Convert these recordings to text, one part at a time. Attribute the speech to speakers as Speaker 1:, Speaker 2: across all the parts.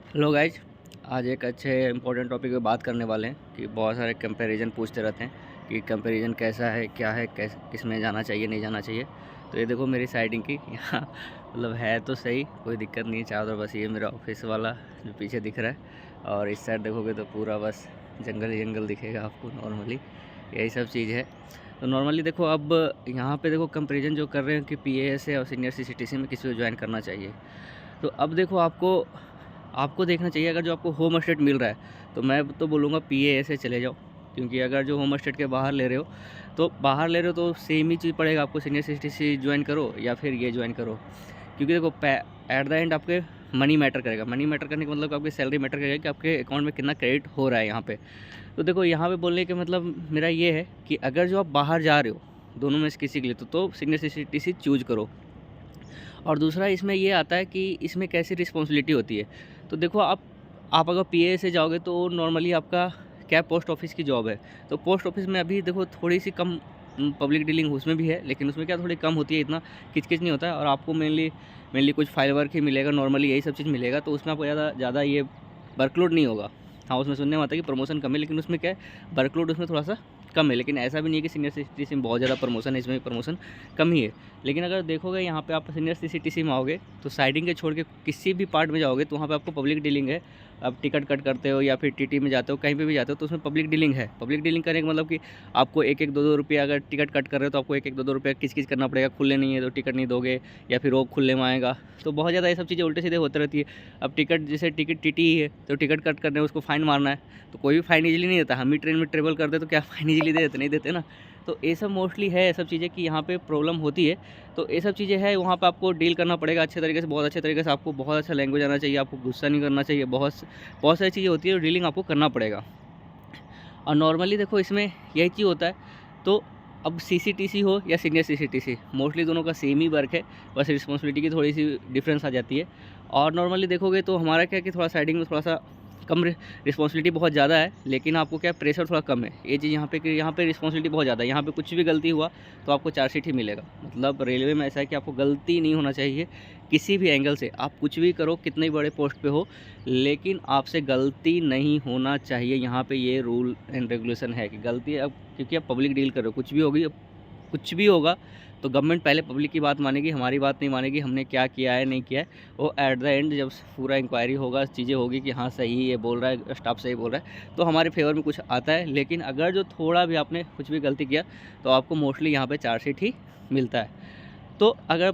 Speaker 1: Hello guys. आज एक अच्छे इंपॉर्टेंट टॉपिक पे बात करने वाले हैं कि बहुत सारे कंपैरिजन पूछते रहते हैं कि कंपैरिजन कैसा है, क्या है, कैस किस में जाना चाहिए, नहीं जाना चाहिए। तो ये देखो मेरी साइडिंग की यहाँ मतलब है तो सही, कोई दिक्कत नहीं है। चारों तरफ बस ये मेरा ऑफिस वाला जो पीछे दिख रहा है, और इस साइड देखोगे तो पूरा बस जंगल ही जंगल दिखेगा आपको। नॉर्मली यही सब चीज़ है। तो नॉर्मली देखो, अब यहाँ पे देखो कंपैरिजन जो कर रहे हैं कि पीएएस है और सीनियर सीसीटीसी में किसी को ज्वाइन करना चाहिए। तो अब देखो, आपको आपको देखना चाहिए। अगर जो आपको होम स्टेट मिल रहा है तो मैं तो बोलूँगा पीए से चले जाओ, क्योंकि अगर जो होम स्टेट के बाहर ले रहे हो तो सेम ही चीज़ पड़ेगा आपको। सीनियर सिटीसी ज्वाइन करो या फिर ये ज्वाइन करो, क्योंकि देखो एट द एंड आपके मनी मैटर करेगा। मनी मैटर करने का मतलब आपकी सैलरी मैटर करेगा कि आपके अकाउंट में कितना क्रेडिट हो रहा है यहाँ पे। तो देखो यहाँ पे बोलने का मतलब मेरा ये है कि अगर जो आप बाहर जा रहे हो दोनों में से किसी के लिए तो सीनियर सिटीसी चूज करो। और दूसरा इसमें ये आता है कि इसमें कैसी रिस्पॉन्सिबिलिटी होती है। तो देखो, आप अगर पीए से जाओगे तो नॉर्मली आपका क्या, पोस्ट ऑफिस की जॉब है। तो पोस्ट ऑफिस में अभी देखो थोड़ी सी कम पब्लिक डीलिंग उसमें भी है, लेकिन उसमें क्या थोड़ी कम होती है, इतना किचकिच नहीं होता है। और आपको मेनली कुछ फाइल वर्क ही मिलेगा, नॉर्मली यही सब चीज़ मिलेगा। तो उसमें आपको ज़्यादा ज़्यादा ये वर्कलोड नहीं होगा। हाँ, उसमें सुनने में आता है कि प्रमोशन कम है, लेकिन उसमें क्या है, वर्कलोड उसमें थोड़ा सा कम है। लेकिन ऐसा भी नहीं है कि सीनियर सिटीसी में बहुत ज़्यादा प्रमोशन है, इसमें भी प्रमोशन कम ही है। लेकिन अगर देखोगे यहाँ पे आप सीनियर सीटीसी में आओगे तो साइडिंग के छोड़ के किसी भी पार्ट में जाओगे तो वहाँ पे आपको पब्लिक डीलिंग है। आप टिकट कट करते हो या फिर टीटी में जाते हो, कहीं पे भी जाते हो तो उसमें पब्लिक डीलिंग है। पब्लिक डीलिंग करने का मतलब कि आपको एक एक दो दो रुपये, अगर टिकट कट कर रहे हो तो आपको एक एक दो दो रुपये किच करना पड़ेगा। खुलने नहीं है तो टिकट नहीं दोगे, या फिर वो खुलने में आएगा। तो बहुत ज़्यादा ये सब चीज़ें उल्टे सीधे होती रहती है। अब टिकट, जैसे टिकट टीटी ही है तो टिकट कट करने उसको फ़ाइन मारना है, तो कोई भी फ़ाइन ईजिली नहीं देता। हम ही ट्रेन में ट्रेवल करते तो क्या फ़ाइन ईजिली दे देते? नहीं देते ना। तो ये सब मोस्टली है, ये सब चीज़ें कि यहाँ पे प्रॉब्लम होती है। तो ये सब चीज़ें हैं, वहाँ पे आपको डील करना पड़ेगा अच्छे तरीके से, बहुत अच्छे तरीके से। आपको बहुत अच्छा लैंग्वेज आना चाहिए, आपको गुस्सा नहीं करना चाहिए। बहुत सारी चीज़ें होती है, डीलिंग आपको करना पड़ेगा। और नॉर्मली देखो इसमें यही चीज़ होता है। तो अब सीसीटीसी हो या सीनियर सीसीटीसी, मोस्टली दोनों का सेम ही वर्क है, बस रिस्पॉन्सिबिलिटी की थोड़ी सी डिफरेंस आ जाती है। और नॉर्मली देखोगे तो हमारा क्या है कि थोड़ा साइडिंग में थोड़ा सा कम रिस्पॉन्सिबिलिटी बहुत ज़्यादा है, लेकिन आपको क्या, प्रेशर थोड़ा कम है। ये चीज़ यहाँ पे कि यहाँ पे रिस्पॉन्सिबिलिटी बहुत ज़्यादा है। यहाँ पे कुछ भी गलती हुआ तो आपको चार्जशीट ही मिलेगा। मतलब रेलवे में ऐसा है कि आपको गलती नहीं होना चाहिए किसी भी एंगल से। आप कुछ भी करो, कितने बड़े पोस्ट पे हो, लेकिन आपसे गलती नहीं होना चाहिए। यहाँ पे ये रूल एंड रेगुलेशन है कि गलती अब, क्योंकि आप पब्लिक डील कर रहे हो, कुछ भी होगी, कुछ भी होगा तो गवर्नमेंट पहले पब्लिक की बात मानेगी, हमारी बात नहीं मानेगी, हमने क्या किया है नहीं किया है। वो एट द एंड जब पूरा इंक्वायरी होगा, चीज़ें होगी कि हाँ सही ये बोल रहा है, स्टाफ सही बोल रहा है, तो हमारे फेवर में कुछ आता है। लेकिन अगर जो थोड़ा भी आपने कुछ भी गलती किया तो आपको मोस्टली यहाँ पे चार्जशीट ही मिलता है। तो अगर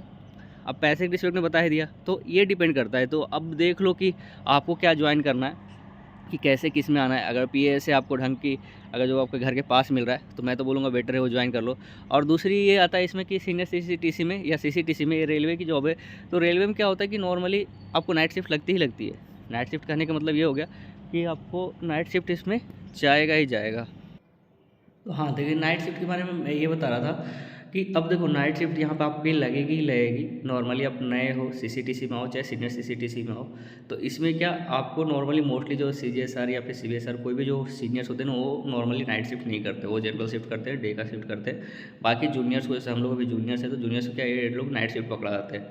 Speaker 1: अब पैसे के रिस्पेक्ट में बता ही दिया तो ये डिपेंड करता है। तो अब देख लो कि आपको क्या ज्वाइन करना है, कि कैसे किस में आना है। अगर पीए से आपको ढंग की, अगर जो आपके घर के पास मिल रहा है तो मैं तो बोलूँगा बेटर है वो ज्वाइन कर लो। और दूसरी ये आता है इसमें कि सीनियर सीसीटीसी में या सीसीटीसी में, ये रेलवे की जॉब है। तो रेलवे में क्या होता है कि नॉर्मली आपको नाइट शिफ्ट लगती ही लगती है। नाइट शिफ्ट करने का मतलब ये हो गया कि आपको नाइट शिफ्ट इसमें जाएगा ही जाएगा। तो हाँ, देखिए नाइट शिफ्ट के बारे में मैं ये बता रहा था कि अब देखो नाइट शिफ्ट यहाँ पे आपकी लगेगी ही लगेगी। नॉर्मली आप नए हो, सीसीटीसी में हो चाहे सीनियर सीसीटीसी में हो, तो इसमें क्या आपको नॉर्मली मोस्टली जो सीजीएसआर या फिर सीबीएसआर, कोई भी जो सीनियर्स होते हैं ना, वो नॉर्मली नाइट शिफ्ट नहीं करते, वो जनरल शिफ्ट करते हैं, डे का शिफ्ट करते हैं। बाकी जूनियर्स को, जैसे हम लोग अभी जूनियर्स हैं तो जूनियर्स को क्या, ये लोग नाइट शिफ्ट पकड़ा जाते हैं।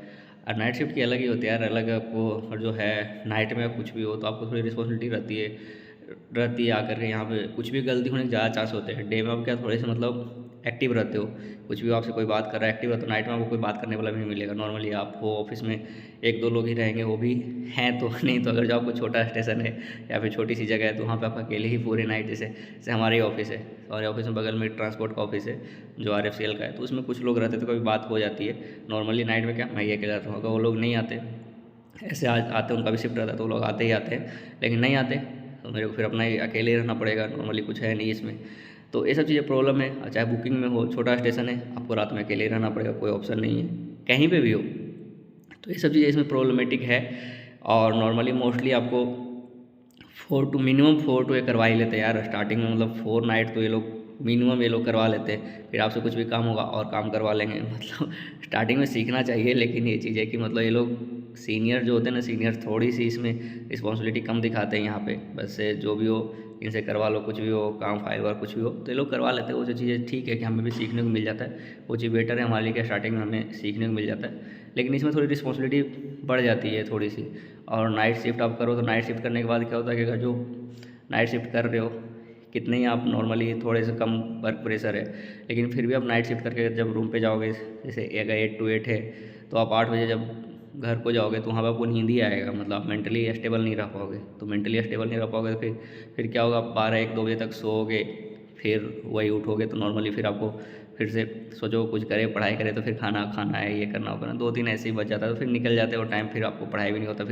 Speaker 1: और नाइट शिफ्ट की अलग ही होती है यार, अलग आपको। और जो है नाइट में कुछ भी हो तो आपको थोड़ी रिस्पॉन्सिबिलिटी रहती है आकर के। यहाँ पे कुछ भी गलती होने के ज़्यादा चांस होते हैं। डे में आप क्या थोड़े से मतलब एक्टिव रहते हो, कुछ भी आपसे कोई बात कर रहा है एक्टिव रहते हो। नाइट में आपको कोई बात करने वाला भी नहीं मिलेगा। नॉर्मली आप हो ऑफिस में एक दो लोग ही रहेंगे, वो भी हैं तो नहीं तो अगर जो आपको छोटा स्टेशन है या फिर छोटी सी जगह है तो वहाँ पे आप अकेले ही पूरे नाइट, जैसे हमारे ऑफिस है, हमारे ऑफिस में बगल में ट्रांसपोर्ट का ऑफिस है जो RFCL का है, तो उसमें कुछ लोग रहते तो कभी बात हो जाती है। नॉर्मली नाइट में क्या, मैं ये अकेला रहता हूँ। अगर वो लोग नहीं आते, ऐसे आज आते, उनका भी शिफ्ट रहता है तो वो लोग आते ही आते हैं, लेकिन नहीं आते तो मेरे को फिर अपना ही अकेले ही रहना पड़ेगा। नॉर्मली कुछ है नहीं इसमें। तो ये सब चीज़ें प्रॉब्लम है। और चाहे बुकिंग में हो, छोटा स्टेशन है, आपको रात में अकेले ही रहना पड़ेगा, कोई ऑप्शन नहीं है कहीं पे भी हो। तो ये सब चीज़ें इसमें प्रॉब्लमेटिक है। और नॉर्मली मोस्टली आपको 4 टू ये करवा ही लेते हैं यार स्टार्टिंग में। मतलब 4 नाइट तो ये लोग मिनिमम ये लोग करवा लेते हैं। फिर आपसे कुछ भी काम होगा और काम करवा लेंगे। मतलब स्टार्टिंग में सीखना चाहिए, लेकिन ये चीज़ है कि मतलब ये लोग सीनियर जो होते हैं ना, सीनियर थोड़ी सी इसमें रिस्पॉन्सिबिलिटी कम दिखाते हैं यहाँ पे। बस से जो भी हो इनसे करवा लो, कुछ भी हो काम, फाइल वर्क कुछ भी हो तो ये लोग करवा लेते हैं। वो जो चीज़ें ठीक है कि हमें भी सीखने को मिल जाता है, वो चीज़ बेटर है हमारे लिए कि स्टार्टिंग में हमें सीखने को मिल जाता है। लेकिन इसमें थोड़ी रिस्पॉन्सिबिलिटी बढ़ जाती है थोड़ी सी। और नाइट शिफ्ट आप करो तो नाइट शिफ्ट करने के बाद क्या होता है कि अगर जो नाइट शिफ्ट कर रहे हो, कितने ही आप नॉर्मली थोड़े से कम वर्क प्रेशर है, लेकिन फिर भी आप नाइट शिफ्ट करके जब रूम पे जाओगे, जैसे अगर 8 to 8 है तो आप 8 बजे जब घर को जाओगे तो वहाँ पे आपको नींद ही आएगा, मतलब आप मेंटली स्टेबल नहीं रह पाओगे। तो मेंटली स्टेबल नहीं रह पाओगे तो फिर क्या होगा, आप 12-1-2 बजे तक सोओगे, फिर वही उठोगे तो नॉर्मली फिर आपको फिर से सोचो कुछ करे, पढ़ाई करे, तो फिर खाना खाना है, ये करना होगा ना, 2-3 ऐसे ही बच जाता है, तो फिर निकल जाते हो टाइम, फिर आपको पढ़ाई भी नहीं होता।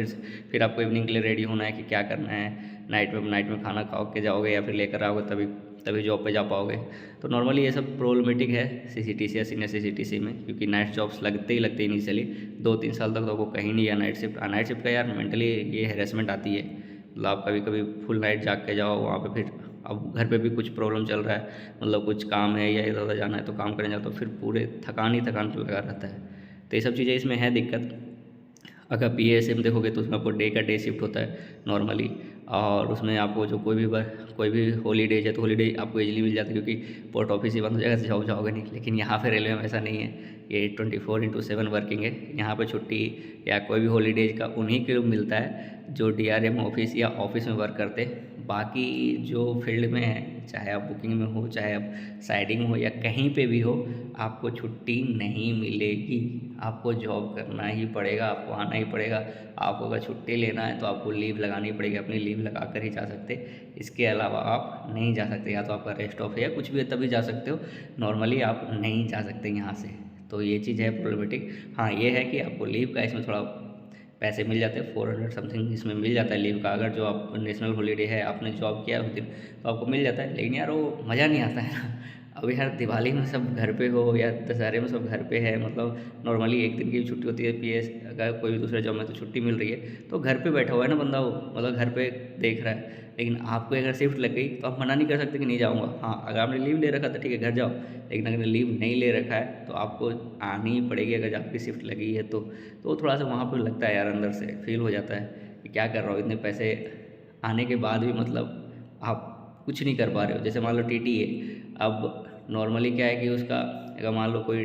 Speaker 1: फिर आपको इवनिंग के लिए रेडी होना है कि क्या करना है, नाइट में खाना खा के जाओगे या फिर लेकर आओगे, तभी तभी जॉब पे जा पाओगे। तो नॉर्मली ये सब प्रॉब्लमेटिक है CCTC या सीनियर CCTC में, क्योंकि नाइट जॉब्स लगते ही इनिशियली 2-3 साल तक तो आपको कहीं नहीं है नाइट शिफ्ट का यार मेंटली ये हैरेसमेंट आती है। मतलब आप कभी कभी फुल नाइट जाग के जाओ वहाँ पे, फिर अब घर पे भी कुछ प्रॉब्लम चल रहा है, मतलब कुछ काम है या इधर उधर जाना है तो काम करने जाओ तो फिर पूरे थकान ही थकान लगा रहता है। तो ये सब चीज़ें इसमें है दिक्कत। अगर PAS में देखोगे तो उसमें आपको डे शिफ्ट होता है नॉर्मली, और उसमें आपको जो कोई भी हॉलीडेज है तो हॉलीडे आपको इजीली मिल जाता है, क्योंकि पोस्ट ऑफिस ही बंद हो जाएगा तो जॉब जाओगे नहीं। लेकिन यहाँ पे रेलवे में ऐसा नहीं है, ये 24/7 वर्किंग है। यहाँ पे छुट्टी या कोई भी हॉलीडेज का उन्हीं के लिए मिलता है जो DRM ऑफिस या ऑफिस में वर्क करते हैं। बाकी जो फील्ड में है, चाहे आप बुकिंग में हो, चाहे आप साइडिंग हो या कहीं पे भी हो, आपको छुट्टी नहीं मिलेगी। आपको जॉब करना ही पड़ेगा, आपको आना ही पड़ेगा। आपको अगर छुट्टी लेना है तो आपको लीव लगानी पड़ेगी, अपनी लीव लगा कर ही जा सकते। इसके अलावा आप नहीं जा सकते, या तो आपका रेस्ट ऑफ है या कुछ भी है तभी जा सकते हो, नॉर्मली आप नहीं जा सकते यहाँ से। तो ये चीज़ है प्रॉब्लमेटिक। हाँ, ये है कि आपको लीव का इसमें थोड़ा पैसे मिल जाते हैं, 400 समथिंग इसमें मिल जाता है लीव का। अगर जो आप नेशनल हॉलीडे है, आपने जॉब किया उस दिन, तो आपको मिल जाता है। लेकिन यार वो मज़ा नहीं आता है ना। अभी यार दिवाली में सब घर पे हो या दशहरे में सब घर पे है, मतलब नॉर्मली एक दिन की छुट्टी होती है। PS अगर कोई भी दूसरे जॉब में तो छुट्टी मिल रही है तो घर पे बैठा हुआ है ना बंदा, वो मतलब घर पे देख रहा है। लेकिन आपको अगर शिफ्ट लग गई तो आप मना नहीं कर सकते कि नहीं जाऊँगा। हाँ, अगर आपने लीव ले रखा था ठीक है घर जाओ, लेकिन अगर लीव नहीं ले रखा है तो आपको आनी ही पड़ेगी अगर आपकी शिफ्ट लगी है तो थोड़ा सा वहाँ पर लगता है यार, अंदर से फील हो जाता है कि क्या कर रहा हूँ, इतने पैसे आने के बाद भी मतलब आप कुछ नहीं कर पा रहे हो। जैसे मान लो TT है, अब नॉर्मली क्या है कि उसका अगर मान लो कोई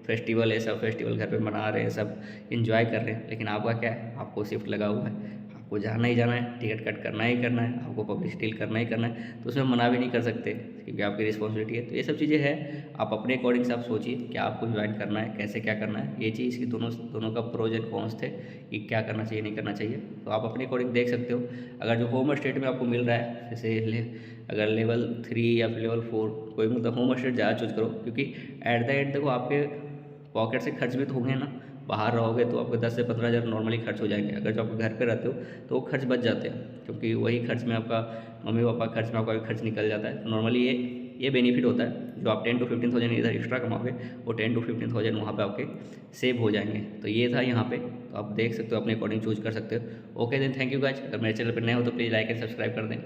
Speaker 1: फेस्टिवल है, सब फेस्टिवल घर पे मना रहे हैं, सब इन्जॉय कर रहे हैं, लेकिन आपका क्या है, आपको शिफ्ट लगा हुआ है, आपको जाना ही जाना है, टिकट कट करना ही करना है, आपको पब्लिसिटी करना ही करना है, तो उसमें मना भी नहीं कर सकते क्योंकि आपकी रिस्पॉन्सिबिलिटी है। तो ये सब चीज़ें हैं, आप अपने अकॉर्डिंग से आप सोचिए कि आपको ज्वाइन करना है, कैसे क्या करना है। ये चीज़ की दोनों का प्रोज एंड कॉन्स थे कि क्या करना चाहिए नहीं करना चाहिए, तो आप अपने अकॉर्डिंग देख सकते हो। अगर जो होम स्टेट में आपको मिल रहा है, जैसे अगर लेवल 3 या फिर लेवल 4 कोई, मतलब होम स्टेट ज़्यादा चूज करो, क्योंकि एट द एंड देखो आपके पॉकेट से खर्च भी तो होंगे ना। बाहर रहोगे तो आपके 10 से 15 हज़ार नॉर्मली खर्च हो जाएंगे। अगर जो आप घर पे रहते हो तो वो खर्च बच जाते हैं, क्योंकि वही खर्च में आपका मम्मी पापा खर्च में आपका भी खर्च निकल जाता है। तो नॉर्मली ये बेनिफिट होता है, जो आप 10 to 15,000 इधर एक्स्ट्रा कमाओगे, वो 10 to 15,000 वहाँ पे आपके सेव हो जाएंगे। तो ये था यहाँ पे, तो आप देख सकते हो, अपने अकॉर्डिंग चूज कर सकते हो। Okay then, thank you guys. अगर मेरे चैनल पर नए हो तो प्लीज़ लाइक एंड सब्सक्राइब कर दें।